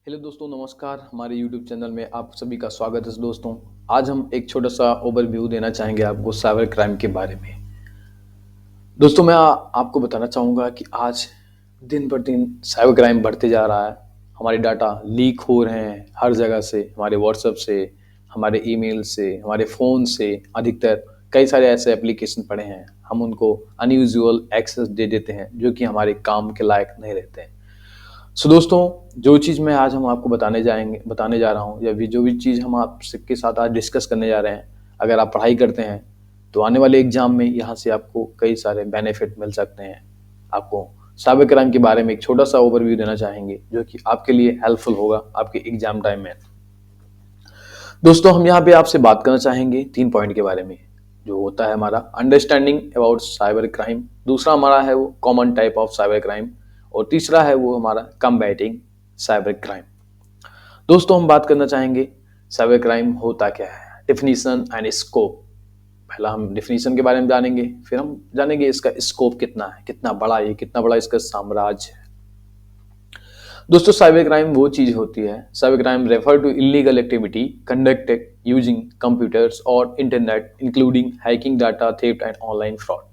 Hello दोस्तों, नमस्कार। हमारे YouTube चैनल में आप सभी का स्वागत है। दोस्तों, आज हम एक छोटा सा ओवरव्यू देना चाहेंगे आपको साइबर क्राइम के बारे में। दोस्तों, मैं आपको बताना चाहूँगा कि आज दिन पर दिन साइबर क्राइम बढ़ते जा रहा है। हमारे डाटा लीक हो रहे हैं हर जगह से, हमारे व्हाट्सएप से, हमारे ईमेल से, हमारे फ़ोन से। अधिकतर कई सारे ऐसे एप्लीकेशन पड़े हैं, हम उनको अनयूजुअल एक्सेस दे देते हैं जो कि हमारे काम के लायक नहीं रहते हैं। दोस्तों, जो चीज़ मैं आज हम आपको बताने जा रहा हूँ, या भी जो भी चीज़ हम आपसे के साथ आज डिस्कस करने जा रहे हैं, अगर आप पढ़ाई करते हैं तो आने वाले एग्जाम में यहाँ से आपको कई सारे बेनिफिट मिल सकते हैं। आपको साइबर क्राइम के बारे में एक छोटा सा ओवरव्यू देना चाहेंगे जो कि आपके लिए हेल्पफुल होगा आपके एग्जाम टाइम में। दोस्तों, हम यहाँ पे आपसे बात करना चाहेंगे 3 पॉइंट के बारे में। जो होता है हमारा अंडरस्टैंडिंग अबाउट साइबर क्राइम, दूसरा हमारा है वो common type of cyber crime, और तीसरा है वो हमारा कम्बैटिंग साइबर क्राइम। दोस्तों, हम बात करना चाहेंगे साइबर क्राइम होता क्या है, डेफिनेशन एंड स्कोप। पहला हम डेफिनेशन के बारे में जानेंगे, फिर हम जानेंगे इसका स्कोप कितना है, कितना बड़ा इसका साम्राज्य है। दोस्तों, साइबर क्राइम वो चीज होती है, cyber crime refer to illegal activity conducted using computers और internet including hacking, data theft and online fraud.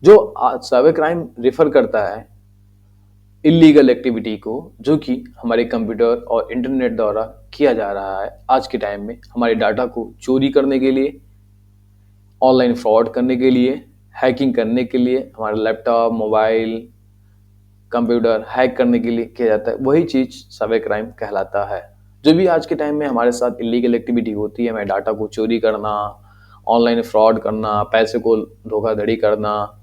जो साइबर क्राइम रेफर करता है इलीगल एक्टिविटी को, जो कि हमारे कंप्यूटर और इंटरनेट द्वारा किया जा रहा है आज के टाइम में, हमारे डाटा को चोरी करने के लिए, ऑनलाइन फ्रॉड करने के लिए, हैकिंग करने के लिए, हमारा लैपटॉप, मोबाइल, कंप्यूटर हैक करने के लिए किया जाता है। वही चीज साइबर क्राइम कहलाता है। जो भी आज के टाइम में हमारे साथ इलीगल एक्टिविटी होती है, हमारे डाटा को चोरी करना, ऑनलाइन फ्रॉड करना, पैसे को धोखाधड़ी करना,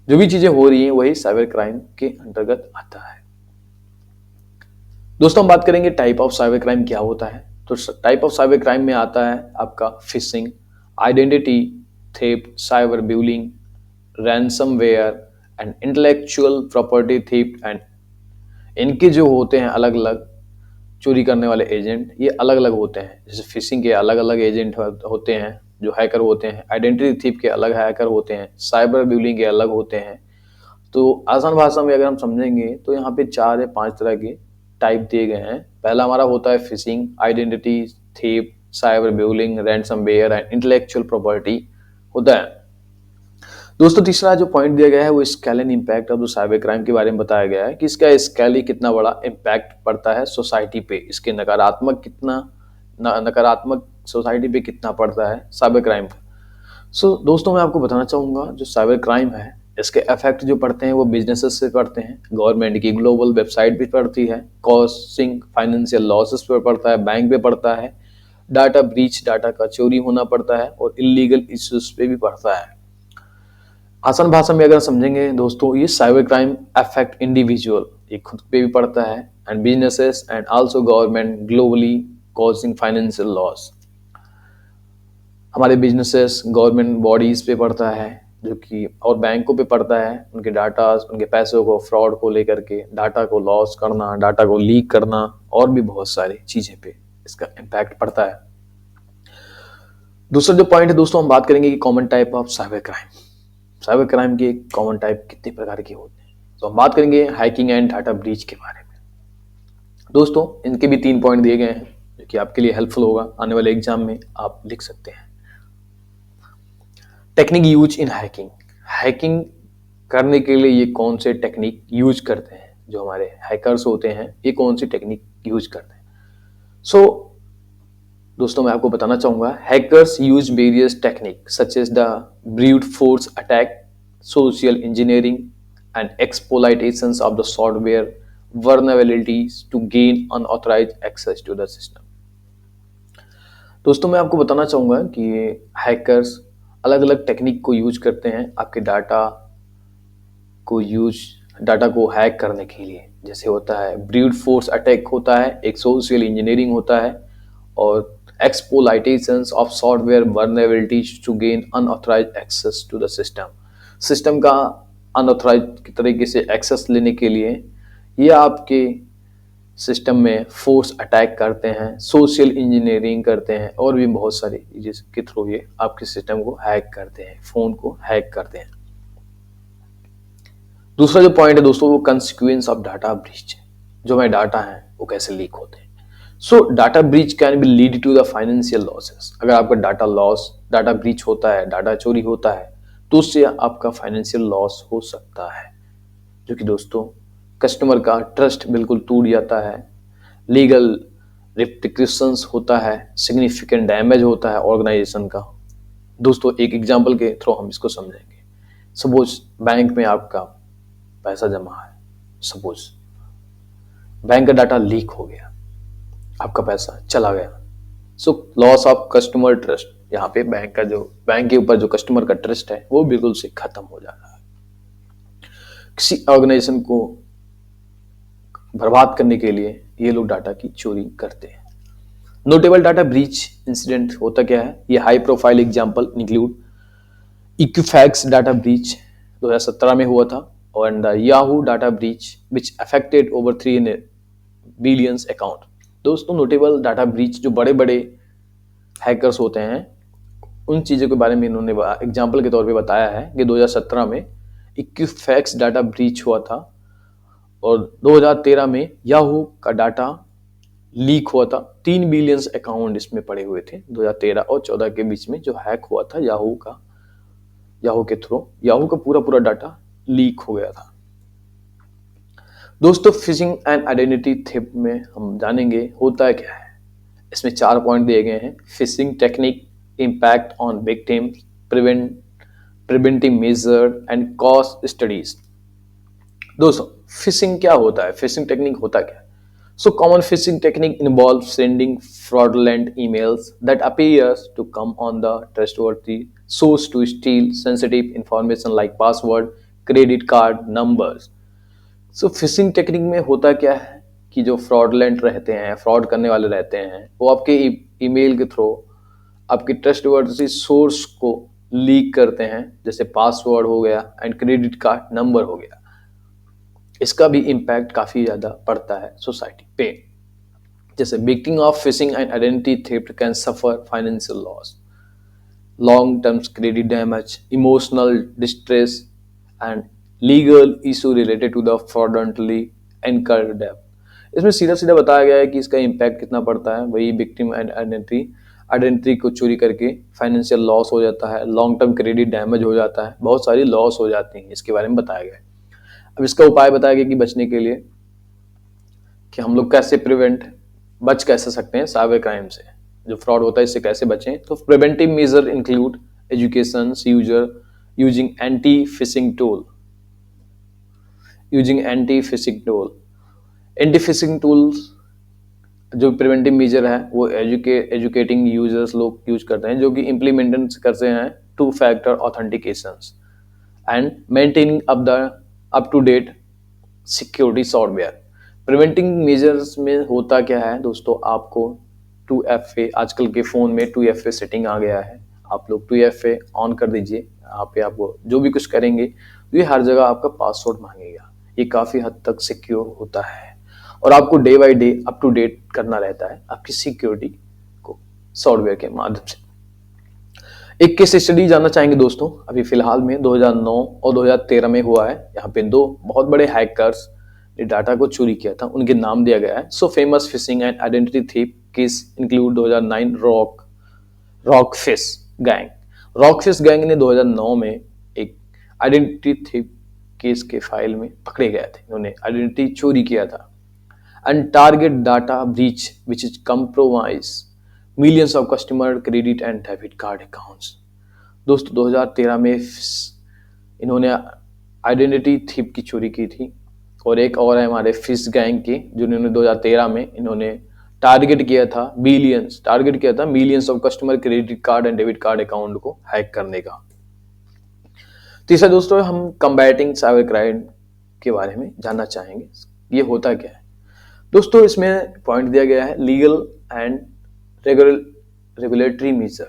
जो भी चीजें हो रही हैं वही साइबर क्राइम के अंतर्गत आता है। दोस्तों, हम बात करेंगे टाइप ऑफ साइबर क्राइम क्या होता है। तो टाइप ऑफ साइबर क्राइम में आता है आपका fishing, identity theft, cyber bullying, ransomware and intellectual property theft. And इनके जो होते हैं अलग अलग चोरी करने वाले एजेंट, ये अलग अलग होते हैं। जैसे फिशिंग के अलग अलग एजेंट होते हैं जो हैकर होते हैं, आइडेंटिटी थीफ के अलग हैकर होते हैं, साइबर बुलिंग के अलग होते हैं। तो आसान भाषा में अगर हम समझेंगे तो यहाँ पे 4 या 5 तरह के टाइप दिए गए हैं। पहला हमारा होता है fishing, identity thief, cyber bullying, ransomware and intellectual property होता है। दोस्तों, तीसरा जो पॉइंट दिया गया है वो scale and impact of the cyber crime के बारे में बताया गया है कि इसका स्केल ही कितना बड़ा इम्पैक्ट पड़ता है सोसाइटी पे, इसके नकारात्मक सोसाइटी पे कितना पड़ता है साइबर क्राइम का। दोस्तों, मैं आपको बताना चाहूँगा जो साइबर क्राइम है इसके इफेक्ट जो पड़ते हैं वो बिजनेसेस से पड़ते हैं, गवर्नमेंट की ग्लोबल वेबसाइट भी पड़ती है, कॉस्टिंग फाइनेंशियल लॉसेस पे पड़ता है, बैंक पे पड़ता है, डाटा ब्रीच, डाटा का चोरी होना पड़ता है, और इलीगल इश्यूज पे भी पड़ता है। आसान भाषा में अगर समझेंगे दोस्तों, ये साइबर क्राइम अफेक्ट इंडिविजुअल, ये खुद पे भी पड़ता है, and businesses and also government globally causing financial loss. हमारे बिजनेसेस गवर्नमेंट बॉडीज पे पड़ता है जो कि, और बैंकों पे पड़ता है, उनके डाटा, उनके पैसों को फ्रॉड को लेकर के डाटा को लॉस करना, डाटा को लीक करना, और भी बहुत सारी चीजें पे इसका इम्पैक्ट पड़ता है। दूसरा जो पॉइंट है दोस्तों, हम बात करेंगे कि common type of cyber crime. Cyber crime के कॉमन टाइप कितने प्रकार के होते हैं, तो हम बात करेंगे हैकिंग एंड डाटा ब्रीच के बारे में। दोस्तों, इनके भी 3 पॉइंट दिए गए हैं जो कि आपके लिए हेल्पफुल होगा, आने वाले एग्जाम में आप लिख सकते हैं। Technique use in hacking, hacking करने के लिए ये कौन से टेक्निक यूज करते हैं, जो हमारे हैकर्स होते हैं ये कौन सी टेक्निक यूज करते हैं। दोस्तों, मैं आपको बताना चाहूंगा hackers use various technique such as the brute force attack, social engineering and exploitations of the software vulnerabilities to gain unauthorized access to the system। दोस्तों, मैं आपको बताना चाहूँगा कि हैकर्स अलग अलग टेक्निक को यूज करते हैं आपके डाटा को हैक करने के लिए। जैसे होता है ब्रूट फोर्स अटैक होता है, एक सोशल इंजीनियरिंग होता है, और exploitations of software vulnerabilities to gain unauthorized access to the system। System का अनऑथराइज तरीके से एक्सेस लेने के लिए ये आपके सिस्टम में फोर्स अटैक करते हैं, सोशल इंजीनियरिंग करते हैं, और भी बहुत सारी चीज़ों के थ्रू ये आपके सिस्टम को हैक करते हैं, फ़ोन को हैक करते हैं। दूसरा जो पॉइंट है दोस्तों वो कंसिक्वेंस ऑफ डाटा ब्रीच है। जो हमारे डाटा हैं वो कैसे लीक होते हैं। So data breach can be lead to the financial losses. अगर आपका डाटा ब्रीच होता है, डाटा चोरी होता है, तो उससे आपका फाइनेंशियल लॉस हो सकता है, जो कि दोस्तों कस्टमर का ट्रस्ट बिल्कुल टूट जाता है, लीगल रिप्रिकॉशंस होता है, सिग्निफिकेंट डैमेज होता है ऑर्गेनाइजेशन का। दोस्तों एक एग्जांपल के थ्रू हम इसको समझेंगे। सपोज बैंक में आपका पैसा जमा है, सपोज बैंक का डाटा लीक हो गया, आपका पैसा चला गया। So loss of customer trust, यहाँ पे बैंक के ऊपर जो कस्टमर का ट्रस्ट है वो बिल्कुल से खत्म हो जा रहा है। किसी ऑर्गेनाइजेशन को बर्बाद करने के लिए ये लोग डाटा की चोरी करते हैं। नोटेबल डाटा ब्रीच इंसिडेंट होता क्या है, ये high profile example include Equifax data breach 2017 में हुआ था, और the Yahoo data breach which affected over 3 billions account. दोस्तों नोटेबल डाटा ब्रीच जो बड़े बड़े हैकर्स होते हैं, उन चीज़ों के बारे में इन्होंने एग्जाम्पल के तौर पे बताया है कि 2017 में इक्विफैक्स डाटा ब्रीच हुआ था, और 2013 में याहू का डाटा लीक हुआ था। 3 बिलियंस अकाउंट इसमें पड़े हुए थे 2013 और 14 के बीच में, जो हैक हुआ था याहू के थ्रू याहू का पूरा डाटा लीक हो गया था। दोस्तों फिशिंग एंड आइडेंटिटी थेफ्ट में हम जानेंगे होता है क्या है। इसमें 4 पॉइंट दिए गए हैं। Fishing technique, impact on victim, preventive measure and cost studies. दोस्तों फिशिंग क्या होता है, फिशिंग टेक्निक होता क्या है? So common phishing technique involves sending fraudulent emails that appears to come on the trustworthy source to steal sensitive information like password, credit card numbers. So phishing technique में होता क्या है कि जो fraudulent रहते हैं, फ्रॉड करने वाले रहते हैं, वो आपके ईमेल के थ्रू आपके ट्रस्टवर्दी सोर्स को लीक करते हैं, जैसे पासवर्ड हो गया एंड क्रेडिट कार्ड नंबर हो गया। इसका भी इम्पैक्ट काफ़ी ज़्यादा पड़ता है सोसाइटी पे। जैसे victim of phishing and identity theft can suffer financial loss, long term credit damage, emotional distress and legal issue related to the fraudulently incurred डेब्ट। इसमें सीधा सीधा बताया गया है कि इसका इम्पैक्ट कितना पड़ता है। वही विक्टिम एंड आइडेंटिटी को चोरी करके फाइनेंशियल लॉस हो जाता है, लॉन्ग टर्म क्रेडिट डैमेज हो जाता है, बहुत सारी लॉस हो जाती हैं। इसके बारे में बताया गया है। अब इसका उपाय बताया गया कि बचने के लिए कि हम लोग कैसे बच कैसे सकते हैं साइबर क्राइम से, जो फ्रॉड होता है इससे कैसे बचें। तो preventive measure include education, using anti fishing tool. Anti fishing tools जो प्रिवेंटिव मेजर है वो एजुकेटिंग यूजर्स लोग यूज करते हैं, जो कि इम्प्लीमेंट करते हैं 2 factor authentications and maintaining up to date security software. Preventing measures में होता क्या है दोस्तों, आपको 2FA, आजकल के फ़ोन में 2FA सेटिंग आ गया है, आप लोग 2FA ऑन कर दीजिए। यहाँ पे आपको जो भी कुछ करेंगे तो ये हर जगह आपका पासवर्ड मांगेगा। ये काफ़ी हद तक सिक्योर होता है, और आपको day by day up to date करना रहता है आपकी सिक्योरिटी को सॉफ्टवेयर के माध्यम से। एक केस स्टडी जानना चाहेंगे दोस्तों, अभी फिलहाल में 2009 और 2013 में हुआ है। यहाँ पे 2 बहुत बड़े हैकर्स ने डाटा को चोरी किया था, उनके नाम दिया गया है। So famous fishing and identity thief case include 2009 rockfish gang. Rockfish gang ने 2009 में एक आइडेंटिटी थीफ केस के फाइल में पकड़े गए थे। इन्होंने आइडेंटिटी चोरी किया था and target data breach which is compromise millions of customer credit and debit card accounts. दोस्तों 2013 में इन्होंने आइडेंटिटी थीफ की चोरी की थी, और एक और है हमारे फिश गैंग की, जिन्होंने 2013 में इन्होंने टारगेट किया था millions of customer credit card and debit card account को हैक करने का। तीसरा दोस्तों हम कंबैटिंग साइबर क्राइम के बारे में जानना चाहेंगे। ये होता क्या है दोस्तों, इसमें पॉइंट दिया गया है लीगल एंड रेगुलेटरी मेजर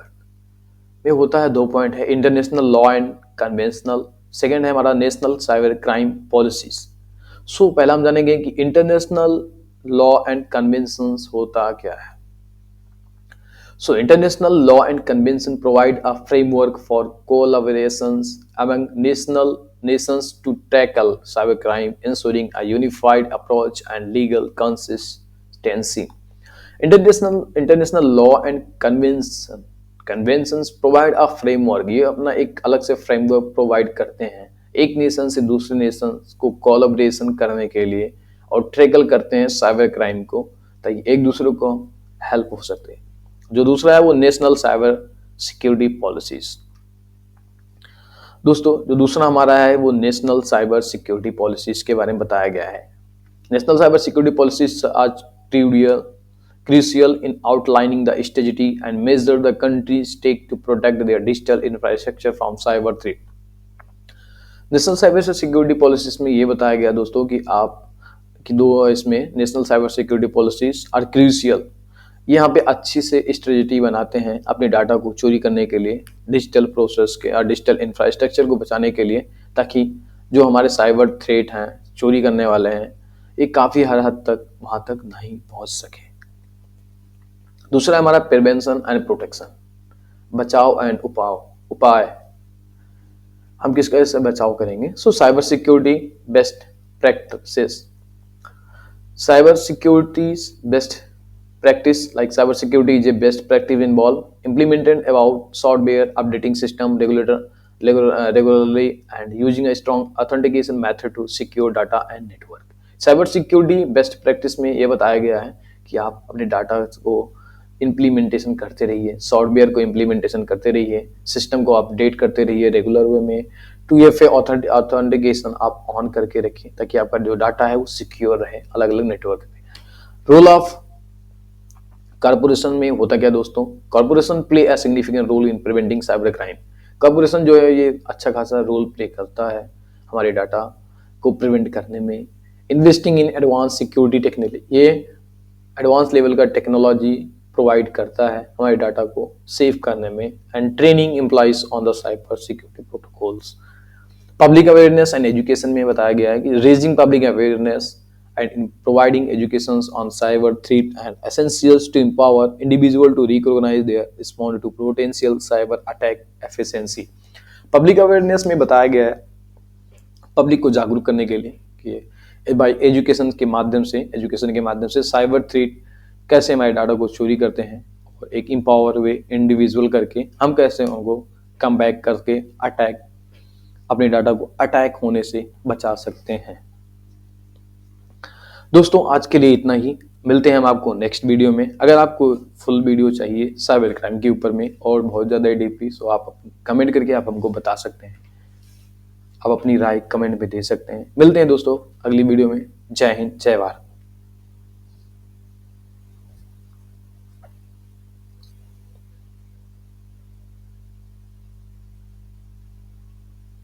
में होता है 2 पॉइंट है, international law and conventional. Second है हमारा नेशनल साइबर क्राइम पॉलिसीज। सो पहला हम जानेंगे कि इंटरनेशनल लॉ एंड कन्वेंशंस होता क्या है। So international law and convention provide a framework for collaborations among national nations to tackle cybercrime, ensuring a unified approach and legal consistency. International law and conventions provide a framework, ये अपना एक अलग से framework provide करते हैं एक nation से दूसरे नेशन को कोलैबोरेशन करने के लिए और ट्रैकल करते हैं साइबर क्राइम को, ताकि एक दूसरे को हेल्प हो सके। जो दूसरा है वो नेशनल साइबर सिक्योरिटी पॉलिसीज। दोस्तों जो दूसरा हमारा है वो नेशनल साइबर सिक्योरिटी पॉलिसीज के बारे में बताया गया है। नेशनल साइबर सिक्योरिटी पॉलिसीज आज crucial in outlining the strategy and measure the countries take to protect their digital infrastructure from cyber threat. National cyber security policies में ये बताया गया दोस्तों कि इसमें national cyber security policies are crucial, यहाँ पे अच्छी से स्ट्रेटजी बनाते हैं अपने डाटा को चोरी करने के लिए, डिजिटल प्रोसेस के और डिजिटल इंफ्रास्ट्रक्चर को बचाने के लिए, ताकि जो हमारे साइबर थ्रेट हैं, चोरी करने वाले हैं, ये काफ़ी हद तक वहाँ तक नहीं पहुँच सके। दूसरा हमारा प्रिवेंशन एंड प्रोटेक्शन, बचाव एंड उपाय। हम किस तरह से बचाव करेंगे? Cyber security best practices, cyber security best practice like cyber security is a best practice involve implemented about software updating system regularly and using a strong authentication method to secure data and network. Cyber security best practice में ये बताया गया है कि आप अपने data को implementation करते रहिए, सॉफ्टवेयर को इम्प्लीमेंटेशन करते रहिए, सिस्टम को अपडेट करते रहिए रेगुलर वे में, 2FA ऑथेंटिकेशन आप ऑन करके रखिए ताकि आपका जो डाटा है वो सिक्योर रहे अलग अलग नेटवर्क पे। रोल ऑफ कॉर्पोरेशन में होता क्या दोस्तों? Corporation play a significant role in preventing cyber crime. Corporation जो है ये अच्छा खासा रोल प्ले करता है हमारे डाटा को प्रिवेंट करने में। Investing in advance security technology, ये एडवांस लेवल का टेक्नोलॉजी प्रोवाइड करता है हमारे डाटा को सेव करने में। And training employees on the cyber security protocols. Public awareness and education में बताया गया है कि raising public awareness and in providing educations on cyber threat and essentials to empower individual to recognize their respond to potential cyber attack efficiency. Public awareness में बताया गया है public को जागरूक करने के लिए कि बाय एजुकेशन के माध्यम से साइबर थ्रेट कैसे हमारे डाटा को चोरी करते हैं और एक एम्पावर वे इंडिविजुअल करके हम कैसे उनको कम बैक करके अपने डाटा को अटैक होने से बचा सकते हैं। दोस्तों आज के लिए इतना ही, मिलते हैं हम आपको नेक्स्ट वीडियो में। अगर आपको फुल वीडियो चाहिए साइबर क्राइम के ऊपर में और बहुत ज़्यादा डीपली, तो आप कमेंट करके आप हमको बता सकते हैं, आप अपनी राय कमेंट में दे सकते हैं। मिलते हैं दोस्तों अगली वीडियो में। जय हिंद, जय भारत।